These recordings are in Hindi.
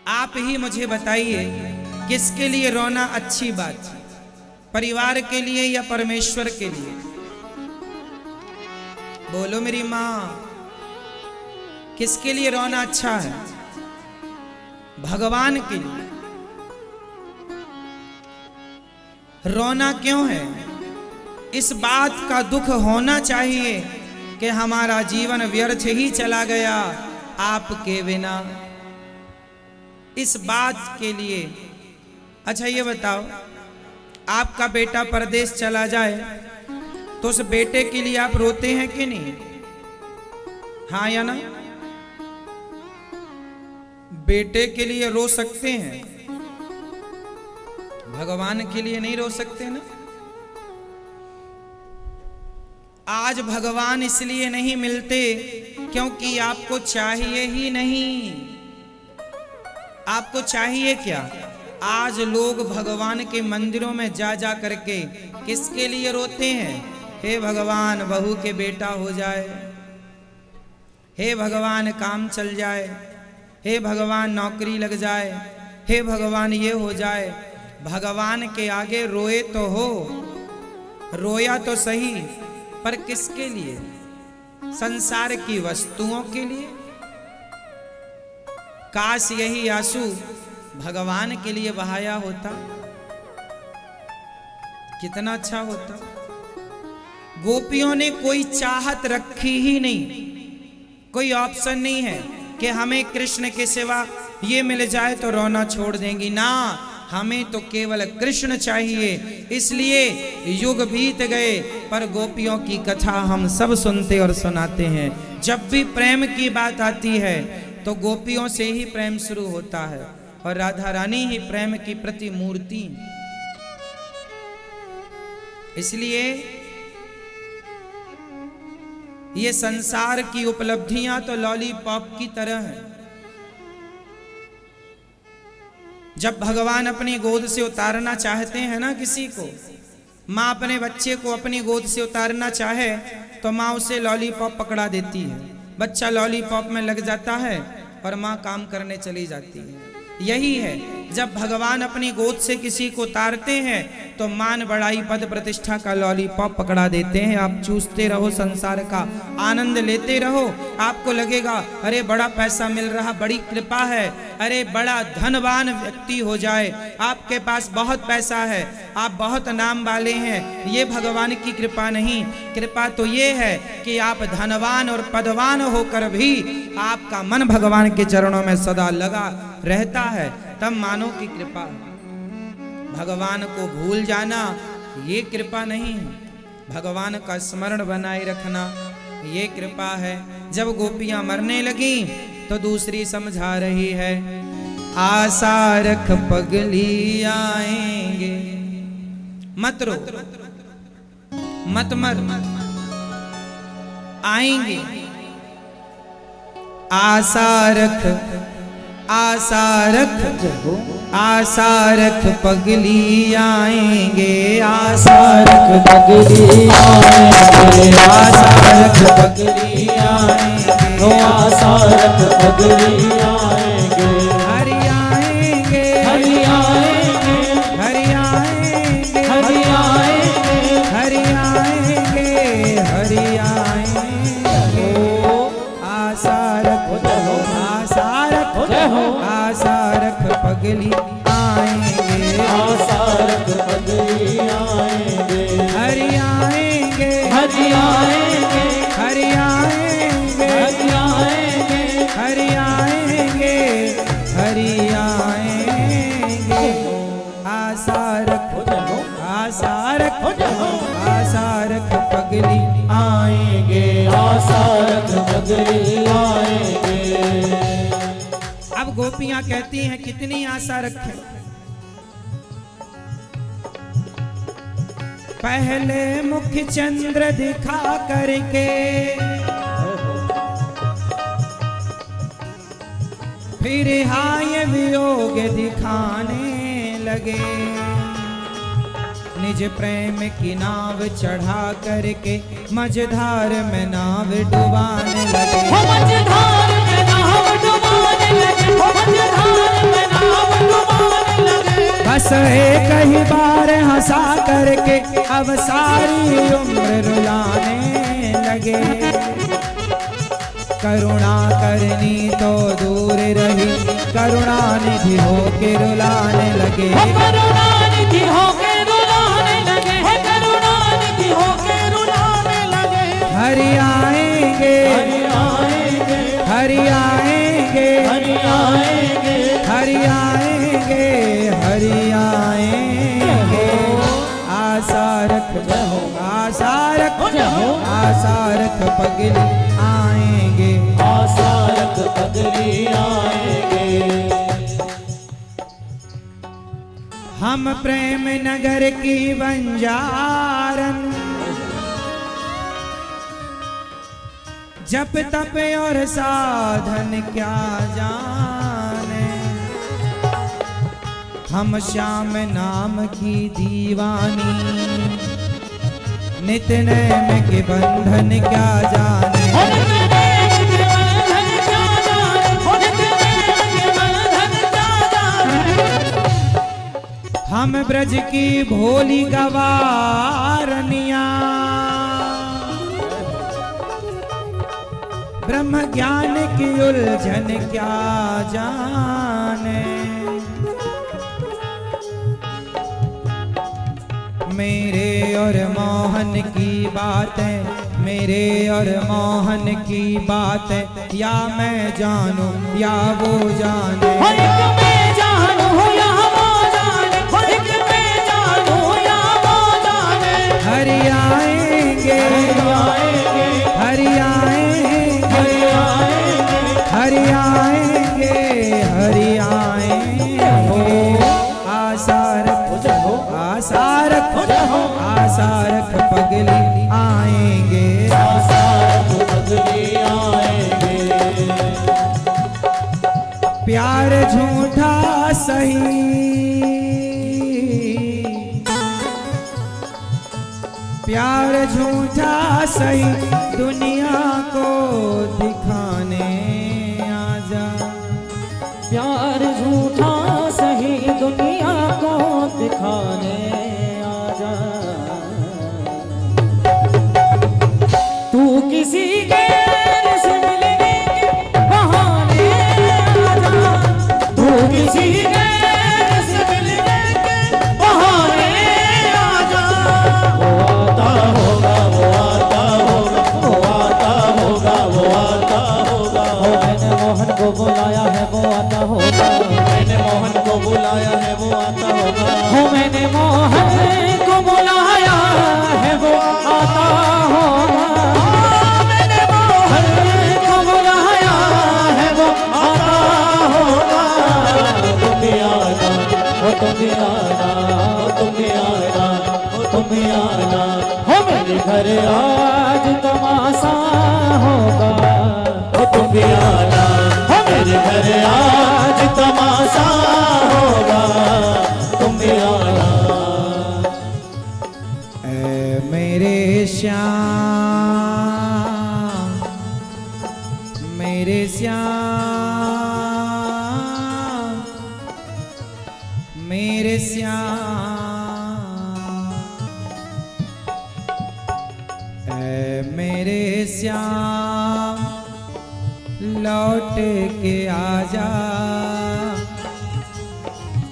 आप ही मुझे बताइए किसके लिए रोना अच्छी बात है, परिवार के लिए या परमेश्वर के लिए? बोलो मेरी माँ, किसके लिए रोना अच्छा है? भगवान के लिए। रोना क्यों है? इस बात का दुख होना चाहिए कि हमारा जीवन व्यर्थ ही चला गया आपके बिना, इस बात के लिए। अच्छा ये बताओ, आपका बेटा परदेश चला जाए तो उस बेटे के लिए आप रोते हैं कि नहीं? हाँ या ना? बेटे के लिए रो सकते हैं, भगवान के लिए नहीं रो सकते ना। आज भगवान इसलिए नहीं मिलते क्योंकि आपको चाहिए ही नहीं। आपको चाहिए क्या? आज लोग भगवान के मंदिरों में जा जा करके किसके लिए रोते हैं? हे भगवान बहू के बेटा हो जाए, हे भगवान काम चल जाए, हे भगवान नौकरी लग जाए, हे भगवान ये हो जाए। भगवान के आगे रोए तो हो, रोया तो सही, पर किसके लिए? संसार की वस्तुओं के लिए। काश यही आंसू भगवान के लिए बहाया होता, कितना अच्छा होता। गोपियों ने कोई चाहत रखी ही नहीं, कोई ऑप्शन नहीं है कि हमें कृष्ण के सिवा ये मिल जाए तो रोना छोड़ देंगी ना। हमें तो केवल कृष्ण चाहिए। इसलिए युग बीत गए पर गोपियों की कथा हम सब सुनते और सुनाते हैं। जब भी प्रेम की बात आती है तो गोपियों से ही प्रेम शुरू होता है और राधा रानी ही प्रेम की प्रतिमूर्ति। इसलिए ये संसार की उपलब्धियां तो लॉलीपॉप की तरह हैं। जब भगवान अपनी गोद से उतारना चाहते हैं ना किसी को, माँ अपने बच्चे को अपनी गोद से उतारना चाहे तो माँ उसे लॉलीपॉप पकड़ा देती है, बच्चा लॉलीपॉप में लग जाता है और माँ काम करने चली जाती है। यही है, जब भगवान अपनी गोद से किसी को उतारते हैं तो मान बड़ाई पद प्रतिष्ठा का लॉलीपॉप पकड़ा देते हैं। आप चूसते रहो, संसार का आनंद लेते रहो। आपको लगेगा अरे बड़ा पैसा मिल रहा, बड़ी कृपा है, अरे बड़ा धनवान व्यक्ति हो जाए, आपके पास बहुत पैसा है, आप बहुत नाम वाले हैं। ये भगवान की कृपा नहीं। कृपा तो ये है कि आप धनवान और पदवान होकर भी आपका मन भगवान के चरणों में सदा लगा रहता है, तब मानो की कृपा। भगवान को भूल जाना ये कृपा नहीं है, भगवान का स्मरण बनाए रखना ये कृपा है। जब गोपियां मरने लगी तो दूसरी समझा रही है, आशा रख पगली आएंगे। मत रो, मत मर, आएंगे। आशा रख, आशा रख, आशा रख पगली आएंगे। आशा रख पगली आएंगे, आशा रख पगली आएंगे, आशा रख पगली आएंगे। हरि आएंगे, हरि आएंगे, हरि आएंगे, हरि आएंगे, हरि आएंगे, हरि आएंगे। आशा रख, आशा रख, आशा रख पगली आएंगे। आशा रख पगली आएंगे। हरि आएंगे, हरि आएंगे, हरि आएंगे, हरि आएंगे, हरि आएंगे, हरि आएंगे। आशा रख, आशा रख, आशा रख पगली आएंगे। आशा रख पगली आएंगे। अब गोपियां कहती हैं कितनी आशा रखें। पहले मुख चंद्र दिखा करके फिर हाय वियोग दिखाने लगे। निज प्रेम की नाव चढ़ा करके मझधार में नाव डुबाने लगे। मझधार में नाव डुबाने लगे, मझधार में बस एक ही बार हंसा करके अब सारी उम्र रुलाने लगे। करुणा करनी तो दूर रही, करुणा निधि होके रुलाने लगे। करुणा निधि होके रुलाने लगे, करुणा निधि होके रुलाने लगे। हरि आएंगे, हरि आएंगे, हरि आएंगे, हरि आएंगे, हरि आएंगे, हरि आएंगे। आशा रख, आशा रख, आशा रख पगली आएंगे, आशा रख पगली आएंगे। हम प्रेम नगर की बंजारन, जप तप और साधन क्या जाने। हम श्याम नाम की दीवानी, नित नैम के बंधन क्या जाने। हम ब्रज की भोली गवारनिया, ब्रह्म ज्ञान की उलझन क्या जाने। मेरे और मोहन की बातें, मेरे और मोहन की बातें, या मैं जानूं या वो जाने। हरि आएंगे, हरि आएंगे, हरि आएंगे, हरि आएंगे। आशा रख, आशा रख, आशा रख पगली आएंगे, आशा रख पगली आएंगे। प्यार झूठा सही, प्यार झूठा सही, दुनिया को दिखाने आजा। प्यार झूठा सही, दुनिया को दिखाने आजा। तू किसी गैर से मिलने के बहाने आजा। तू किसी गैर से मिलने के बहाने आजा। वो आता होगा, वो आता होगा, वो आता होगा, वो आता होगा। मैंने मोहन को बुलाया है, वो आता होगा। मैंने मोहन को बुलाया है, वो आता होगा। हो मैंने मोहन को बुलाया है, वो आता होगा। मैंने मोहन को बुलाया है, वो आता होगा। तुम भी आना, हो तुम भी आना, हो तुम भी आना, हो तुम भी आना। हो मेरे घर आज तमाशा होगा। हो तुम भी आना, हो मेरे घर आज तमाशा होगा। तुम भी आना। ऐ मेरे श्याम, मेरे श्याम, मेरे श्याम, ऐ मेरे श्याम, लौट के आजा,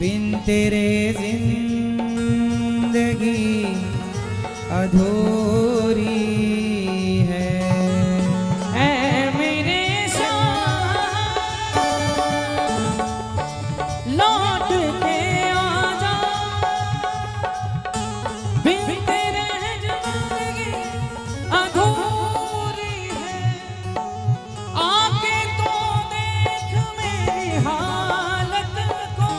बिन तेरे जिंदगी अधूरी है। ऐ मेरे श्याम, लौट के आजा, बिन तेरे जिंदगी अधूरी है। आके तो देख मेरी हालत को,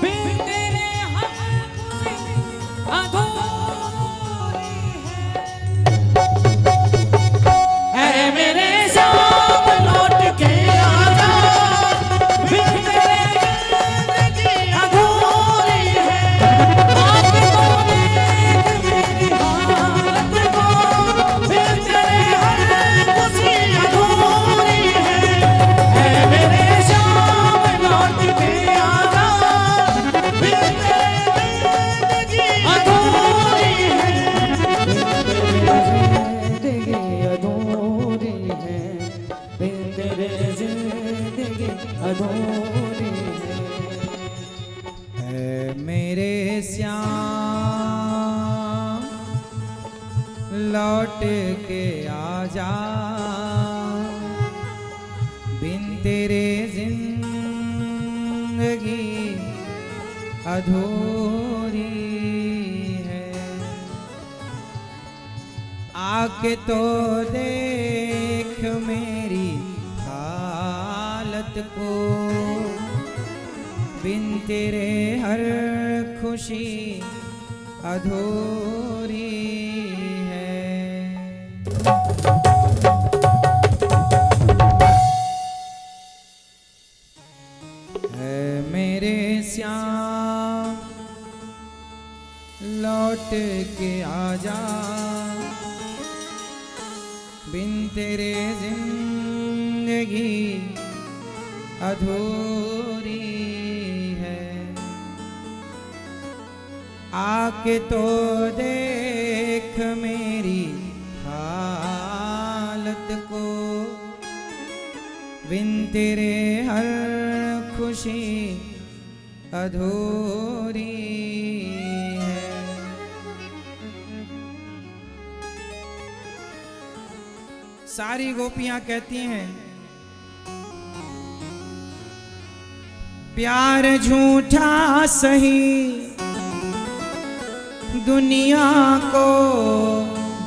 बिन तेरे हाथ से अधूरी अधूरी है मेरे श्याम लौट के आजा, बिन तेरे जिंदगी अधूरी है। आके तो देख मेरी हालत को, बिन तेरे हर खुशी अधूरी है। है मेरे श्याम लौट के आजा, बिन तेरे जिंदगी अधूरी है। आके तो देख मेरी हालत को, बिन तेरे हर खुशी अधूरी है। सारी गोपियां कहती हैं प्यार झूठा सही दुनिया को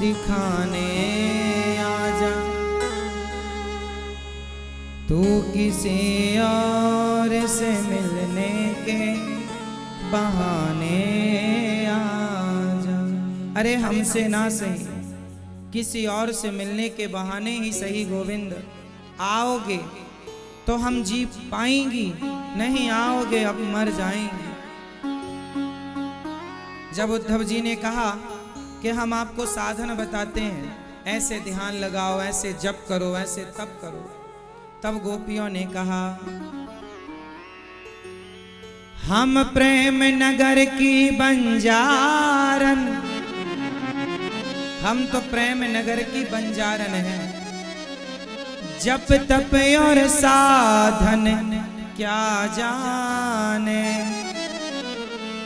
दिखाने आजा, तू किसी और से मिलने के बहाने आजा। अरे हमसे ना सही, किसी और से मिलने के बहाने ही सही गोविंद। आओगे तो हम जी पाएंगी, नहीं आओगे अब मर जाएंगे। जब उद्धव जी ने कहा कि हम आपको साधन बताते हैं, ऐसे ध्यान लगाओ, ऐसे जप करो, ऐसे तप करो, तब गोपियों ने कहा हम प्रेम नगर की बंजारन, हम तो प्रेम नगर की बंजारन हैं। जप तप और साधन क्या जाने,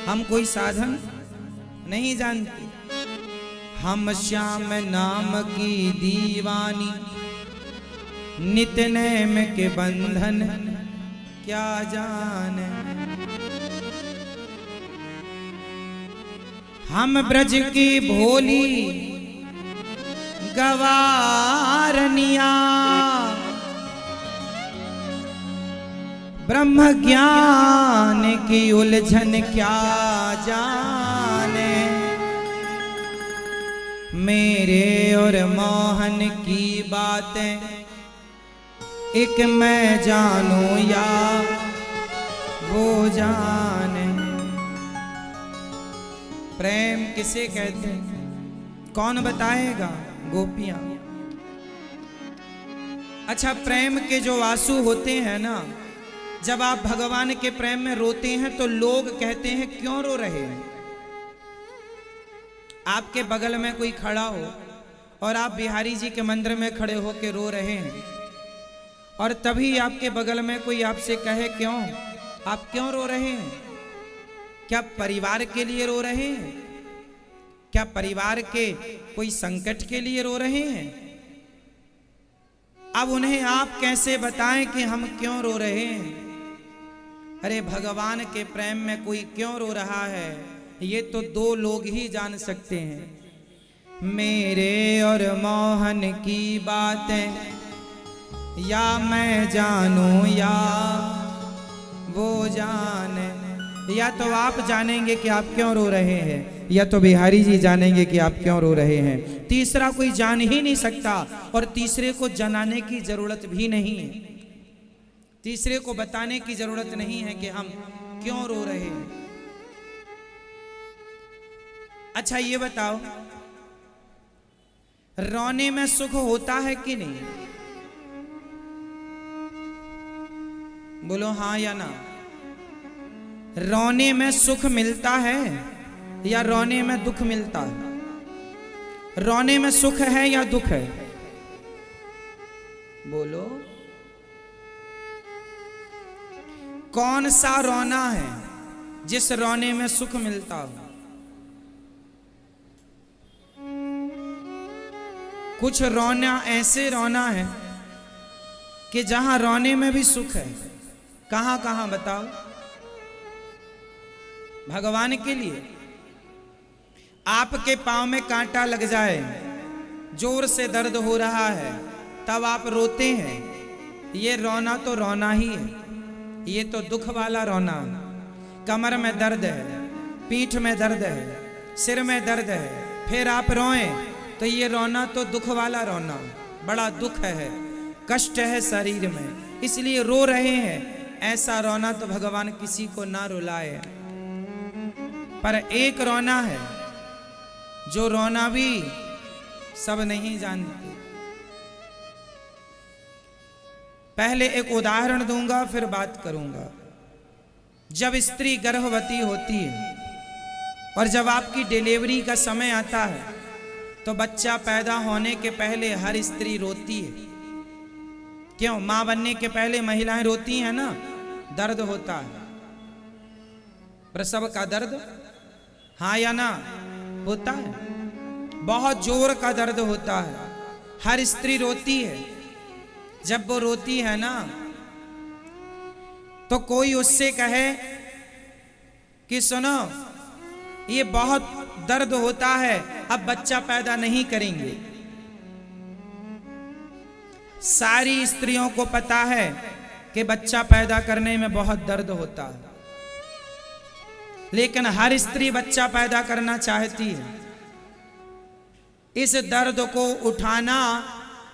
हम कोई साधन नहीं जानते। हम श्याम नाम की दीवानी, नित नेम के बंधन क्या जाने। हम ब्रज की भोली गवारनिया, ब्रह्म ज्ञान की उलझन क्या जाने। मेरे और मोहन की बातें एक मैं जानूं या वो जाने। प्रेम किसे कहते हैं, कौन बताएगा? गोपियां। अच्छा, प्रेम के जो आंसू होते हैं ना, जब आप भगवान के प्रेम में रोते हैं तो लोग कहते हैं क्यों रो रहे हैं। आपके बगल में कोई खड़ा हो और आप बिहारी जी के मंदिर में खड़े होकर रो रहे हैं, और तभी आपके बगल में कोई आपसे कहे क्यों, आप क्यों रो रहे हैं? क्या परिवार के लिए रो रहे हैं? क्या परिवार के कोई संकट के लिए रो रहे हैं? अब उन्हें आप कैसे बताएं कि हम क्यों रो रहे हैं? अरे भगवान के प्रेम में कोई क्यों रो रहा है, ये तो दो लोग ही जान सकते हैं। मेरे और मोहन की बातें या मैं जानूं या वो जाने। या तो आप जानेंगे कि आप क्यों रो रहे हैं, या तो बिहारी जी जानेंगे कि आप क्यों रो रहे हैं। तीसरा कोई जान ही नहीं सकता, और तीसरे को जनाने की जरूरत भी नहीं है, तीसरे को बताने की जरूरत नहीं है कि हम क्यों रो रहे हैं। अच्छा ये बताओ, रोने में सुख होता है कि नहीं? बोलो हाँ या ना। रोने में सुख मिलता है या रोने में दुख मिलता है? रोने में सुख है या दुख है? बोलो। कौन सा रोना है जिस रोने में सुख मिलता हो? कुछ रोना ऐसे रोना है कि जहां रोने में भी सुख है। कहां कहां बताओ? भगवान के लिए आपके पांव में कांटा लग जाए, जोर से दर्द हो रहा है, तब आप रोते हैं। ये रोना तो रोना ही है, ये तो दुख वाला रोना। कमर में दर्द है, पीठ में दर्द है, सिर में दर्द है, फिर आप रोएं तो ये रोना तो दुख वाला रोना। बड़ा दुख है, कष्ट है शरीर में, इसलिए रो रहे हैं। ऐसा रोना तो भगवान किसी को ना रुलाए। पर एक रोना है जो रोना भी सब नहीं जानते। पहले एक उदाहरण दूंगा, फिर बात करूंगा। जब स्त्री गर्भवती होती है और जब आपकी डिलीवरी का समय आता है तो बच्चा पैदा होने के पहले हर स्त्री रोती है। क्यों? मां बनने के पहले महिलाएं रोती हैं ना, दर्द होता है, प्रसव का दर्द, हाँ या ना? होता है, बहुत जोर का दर्द होता है, हर स्त्री रोती है। जब वो रोती है ना तो कोई उससे कहे कि सुनो, ये बहुत दर्द होता है, अब बच्चा पैदा नहीं करेंगे। सारी स्त्रियों को पता है कि बच्चा पैदा करने में बहुत दर्द होता है, लेकिन हर स्त्री बच्चा पैदा करना चाहती है। इस दर्द को उठाना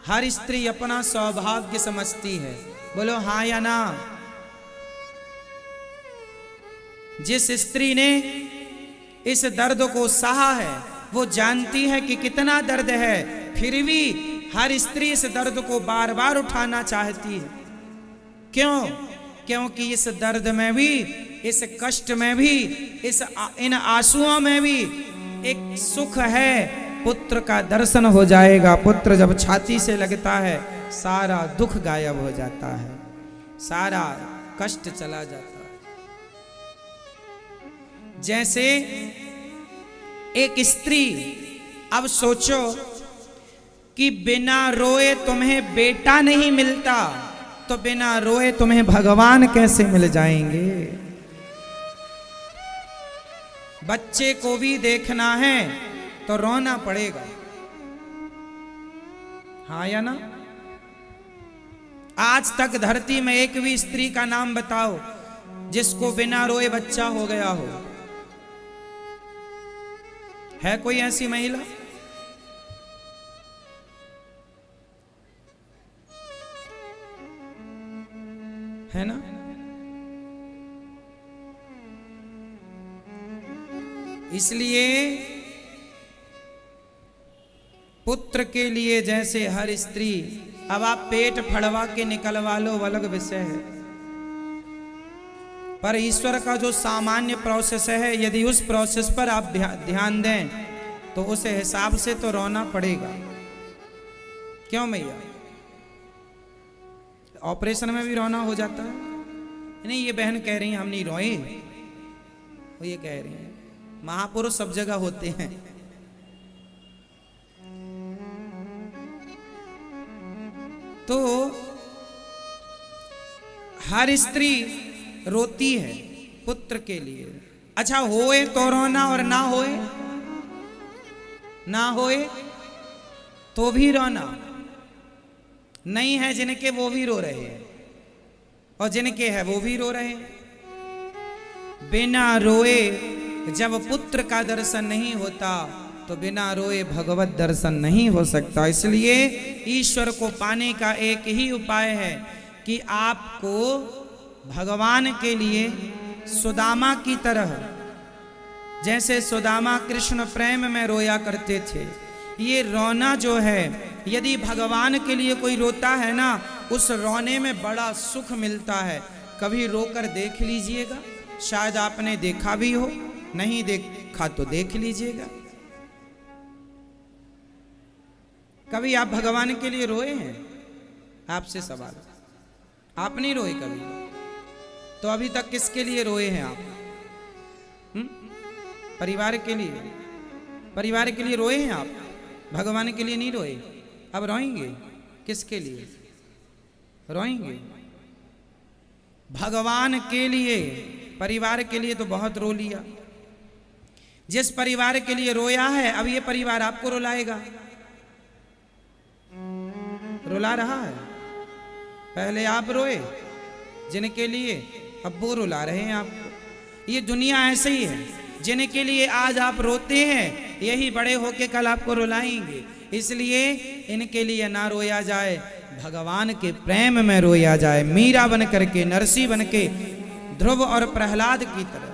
हर स्त्री अपना सौभाग्य समझती है। बोलो हाँ या ना? जिस स्त्री ने इस दर्द को सहा है वो जानती है कि कितना दर्द है, फिर भी हर स्त्री इस दर्द को बार बार उठाना चाहती है। क्यों? क्योंकि इस दर्द में भी, इस कष्ट में भी, इन आंसुओं में भी एक सुख है। पुत्र का दर्शन हो जाएगा। पुत्र जब छाती से लगता है सारा दुख गायब हो जाता है, सारा कष्ट चला जाता है। जैसे एक स्त्री, अब सोचो कि बिना रोए तुम्हें बेटा नहीं मिलता, तो बिना रोए तुम्हें भगवान कैसे मिल जाएंगे? बच्चे को भी देखना है तो रोना पड़ेगा, हाँ या ना? आज तक धरती में एक भी स्त्री का नाम बताओ जिसको बिना रोए बच्चा हो गया हो? है कोई ऐसी महिला? है ना? इसलिए पुत्र के लिए जैसे हर स्त्री, अब आप पेट फड़वा के निकलवा लो अलग विषय है, पर ईश्वर का जो सामान्य प्रोसेस है, यदि उस प्रोसेस पर आप ध्यान दें तो उस हिसाब से तो रोना पड़ेगा। क्यों मैया? ऑपरेशन में भी रोना हो जाता है। नहीं, ये बहन कह रही हैं हम नहीं रोए, वो ये कह रही हैं महापुरुष सब जगह होते हैं। तो हर स्त्री रोती है पुत्र के लिए। अच्छा, होए तो रोना और ना होए, ना होए तो भी रोना। नहीं है जिनके वो भी रो रहे हैं, और जिनके है वो भी रो रहे हैं। बिना रोए जब पुत्र का दर्शन नहीं होता तो बिना रोए भगवत दर्शन नहीं हो सकता। इसलिए ईश्वर को पाने का एक ही उपाय है कि आपको भगवान के लिए सुदामा की तरह, जैसे सुदामा कृष्ण प्रेम में रोया करते थे, ये रोना जो है, यदि भगवान के लिए कोई रोता है ना, उस रोने में बड़ा सुख मिलता है। कभी रोकर देख लीजिएगा, शायद आपने देखा भी हो, नहीं देखा तो देख लीजिएगा। कभी आप भगवान के लिए रोए हैं? आपसे सवाल, आप नहीं रोए कभी? तो अभी तक किसके लिए रोए हैं आप? परिवार के लिए, परिवार के लिए रोए हैं आप, भगवान के लिए नहीं रोए। अब रोएंगे किसके लिए? रोएंगे भगवान के लिए। परिवार के लिए तो बहुत रो लिया। जिस परिवार के लिए रोया है, अब ये परिवार आपको रुलाएगा। रुला रहा है। पहले आप रोए जिनके लिए, अब वो रुला रहे हैं आपको। ये दुनिया ऐसे ही है, जिनके लिए आज आप रोते हैं यही बड़े होके कल आपको रुलाएंगे। इसलिए इनके लिए ना रोया जाए, भगवान के प्रेम में रोया जाए। मीरा बन करके, नरसी बन के, ध्रुव और प्रहलाद की तरह।